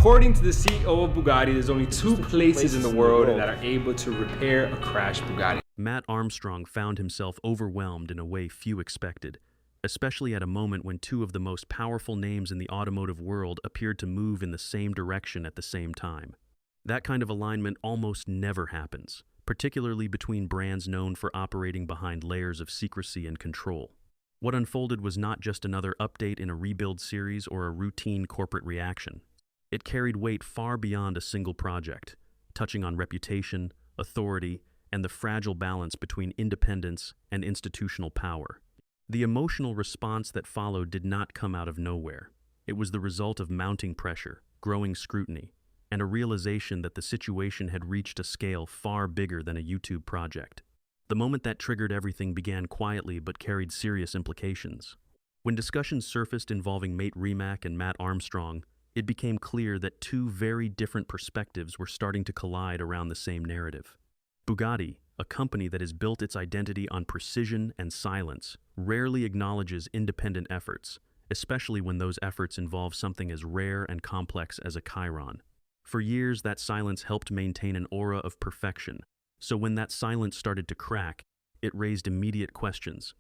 according to the CEO of Bugatti, there's only two places in the world that are able to repair a crashed Bugatti. Mat Armstrong found himself overwhelmed in a way few expected, especially at a moment when two of the most powerful names in the automotive world appeared to move in the same direction at the same time. That kind of alignment almost never happens, particularly between brands known for operating behind layers of secrecy and control. What unfolded was not just another update in a rebuild series or a routine corporate reaction. It carried weight far beyond a single project, touching on reputation, authority, and the fragile balance between independence and institutional power. The emotional response that followed did not come out of nowhere. It was the result of mounting pressure, growing scrutiny, and a realization that the situation had reached a scale far bigger than a YouTube project. The moment that triggered everything began quietly but carried serious implications. When discussions surfaced involving Mate Rimac and Mat Armstrong, it became clear that two very different perspectives were starting to collide around the same narrative. Bugatti, a company that has built its identity on precision and silence, rarely acknowledges independent efforts, especially when those efforts involve something as rare and complex as a Chiron. For years, that silence helped maintain an aura of perfection. So when that silence started to crack, it raised immediate questions.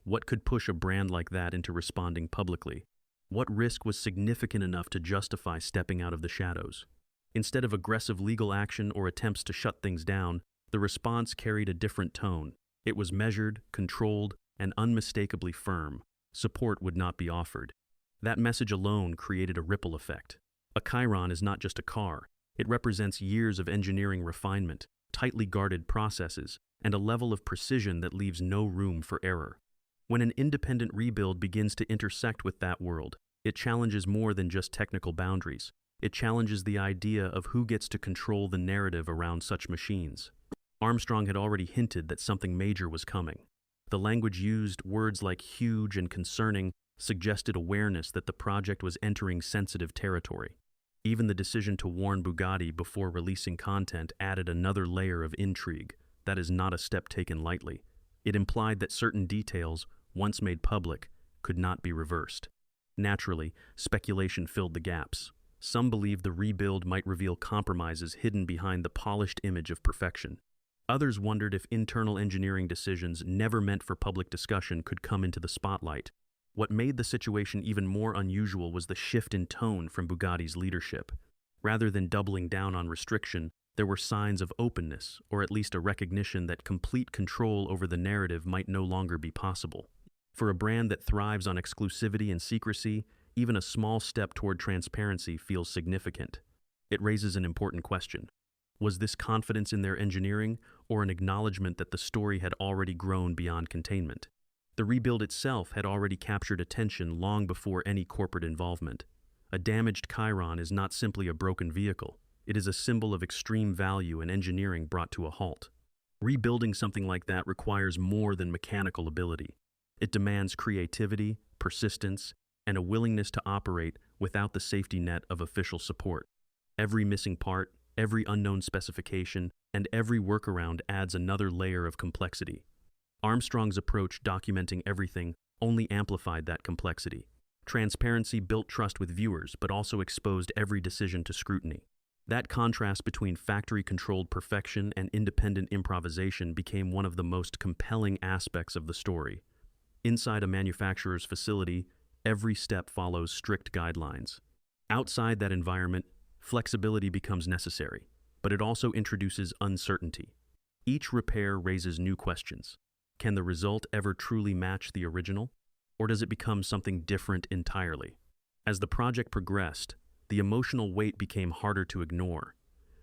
What could push a brand like that into responding publicly? What risk was significant enough to justify stepping out of the shadows? Instead of aggressive legal action or attempts to shut things down, the response carried a different tone. It was measured, controlled, and unmistakably firm. Support would not be offered. That message alone created a ripple effect. A Chiron is not just a car. It represents years of engineering refinement, tightly guarded processes, and a level of precision that leaves no room for error. When an independent rebuild begins to intersect with that world, it challenges more than just technical boundaries. It challenges the idea of who gets to control the narrative around such machines. Armstrong had already hinted that something major was coming. The language used, words like huge and concerning, suggested awareness that the project was entering sensitive territory. Even the decision to warn Bugatti before releasing content added another layer of intrigue. That is not a step taken lightly. It implied that certain details, once made public, could not be reversed. Naturally, speculation filled the gaps. Some believed the rebuild might reveal compromises hidden behind the polished image of perfection. Others wondered if internal engineering decisions never meant for public discussion could come into the spotlight. What made the situation even more unusual was the shift in tone from Bugatti's leadership. Rather than doubling down on restriction, there were signs of openness, or at least a recognition that complete control over the narrative might no longer be possible. For a brand that thrives on exclusivity and secrecy, even a small step toward transparency feels significant. It raises an important question. Was this confidence in their engineering, or an acknowledgement that the story had already grown beyond containment? The rebuild itself had already captured attention long before any corporate involvement. A damaged Chiron is not simply a broken vehicle. It is a symbol of extreme value and engineering brought to a halt. Rebuilding something like that requires more than mechanical ability. It demands creativity, persistence, and a willingness to operate without the safety net of official support. Every missing part, every unknown specification, and every workaround adds another layer of complexity. Armstrong's approach documenting everything only amplified that complexity. Transparency built trust with viewers, but also exposed every decision to scrutiny. That contrast between factory-controlled perfection and independent improvisation became one of the most compelling aspects of the story. Inside a manufacturer's facility, every step follows strict guidelines. Outside that environment, flexibility becomes necessary, but it also introduces uncertainty. Each repair raises new questions. Can the result ever truly match the original, or does it become something different entirely? As the project progressed, the emotional weight became harder to ignore.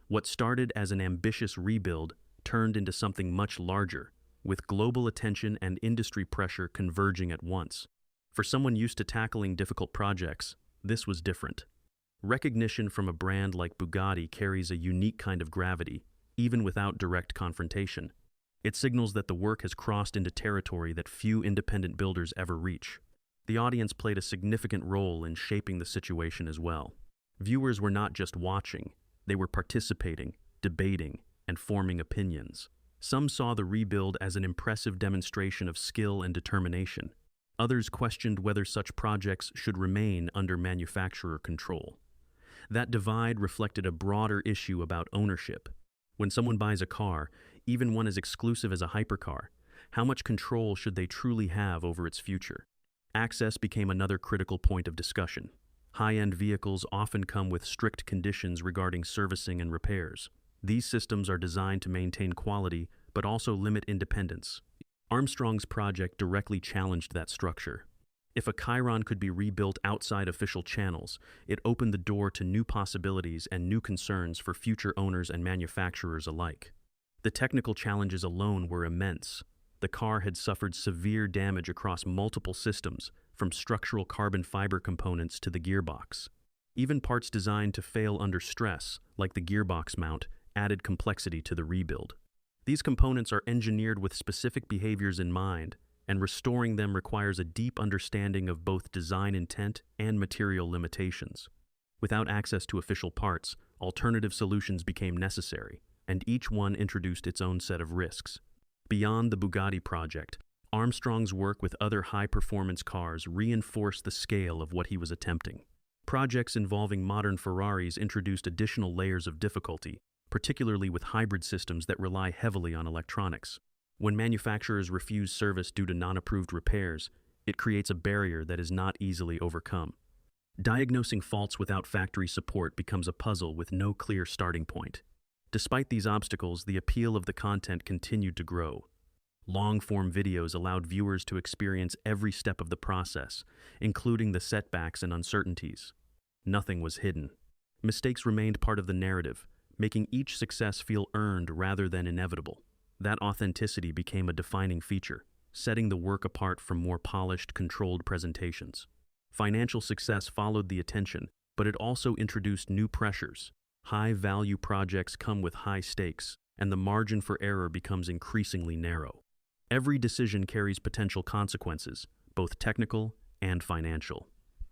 What started as an ambitious rebuild turned into something much larger, with global attention and industry pressure converging at once. For someone used to tackling difficult projects, this was different. Recognition from a brand like Bugatti carries a unique kind of gravity, even without direct confrontation. It signals that the work has crossed into territory that few independent builders ever reach. The audience played a significant role in shaping the situation as well. Viewers were not just watching, they were participating, debating, and forming opinions. Some saw the rebuild as an impressive demonstration of skill and determination. Others questioned whether such projects should remain under manufacturer control. That divide reflected a broader issue about ownership. When someone buys a car, even one as exclusive as a hypercar, how much control should they truly have over its future? Access became another critical point of discussion. High-end vehicles often come with strict conditions regarding servicing and repairs. These systems are designed to maintain quality, but also limit independence. Armstrong's project directly challenged that structure. If a Chiron could be rebuilt outside official channels, it opened the door to new possibilities and new concerns for future owners and manufacturers alike. The technical challenges alone were immense. The car had suffered severe damage across multiple systems, from structural carbon fiber components to the gearbox. Even parts designed to fail under stress, like the gearbox mount, added complexity to the rebuild. These components are engineered with specific behaviors in mind, and restoring them requires a deep understanding of both design intent and material limitations. Without access to official parts, alternative solutions became necessary, and each one introduced its own set of risks. Beyond the Bugatti project, Armstrong's work with other high-performance cars reinforced the scale of what he was attempting. Projects involving modern Ferraris introduced additional layers of difficulty, particularly with hybrid systems that rely heavily on electronics. When manufacturers refuse service due to non-approved repairs, it creates a barrier that is not easily overcome. Diagnosing faults without factory support becomes a puzzle with no clear starting point. Despite these obstacles, the appeal of the content continued to grow. Long-form videos allowed viewers to experience every step of the process, including the setbacks and uncertainties. Nothing was hidden. Mistakes remained part of the narrative, making each success feel earned rather than inevitable. That authenticity became a defining feature, setting the work apart from more polished, controlled presentations. Financial success followed the attention, but it also introduced new pressures. High-value projects come with high stakes, and the margin for error becomes increasingly narrow. Every decision carries potential consequences, both technical and financial.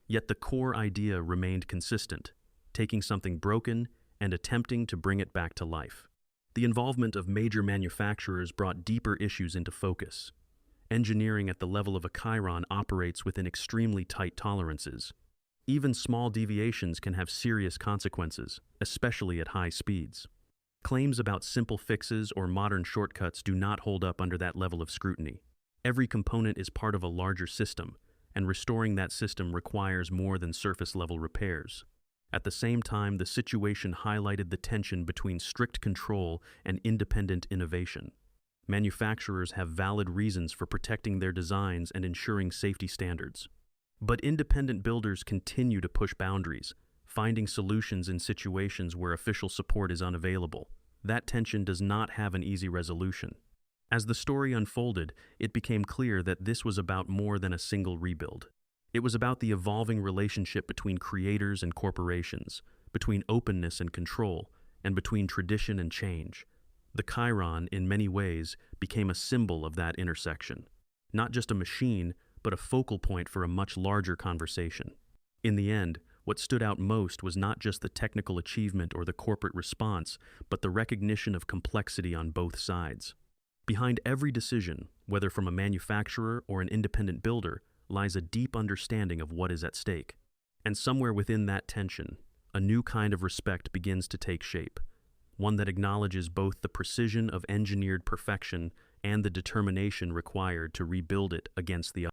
Yet the core idea remained consistent, taking something broken and attempting to bring it back to life. The involvement of major manufacturers brought deeper issues into focus. Engineering at the level of a Chiron operates within extremely tight tolerances. Even small deviations can have serious consequences, especially at high speeds. Claims about simple fixes or modern shortcuts do not hold up under that level of scrutiny. Every component is part of a larger system, and restoring that system requires more than surface-level repairs. At the same time, the situation highlighted the tension between strict control and independent innovation. Manufacturers have valid reasons for protecting their designs and ensuring safety standards. But independent builders continue to push boundaries, finding solutions in situations where official support is unavailable. That tension does not have an easy resolution. As the story unfolded, it became clear that this was about more than a single rebuild. It was about the evolving relationship between creators and corporations, between openness and control, and between tradition and change. The Chiron, in many ways, became a symbol of that intersection. Not just a machine, but a focal point for a much larger conversation. In the end, what stood out most was not just the technical achievement or the corporate response, but the recognition of complexity on both sides. Behind every decision, whether from a manufacturer or an independent builder, lies a deep understanding of what is at stake. And somewhere within that tension, a new kind of respect begins to take shape, one that acknowledges both the precision of engineered perfection and the determination required to rebuild it against the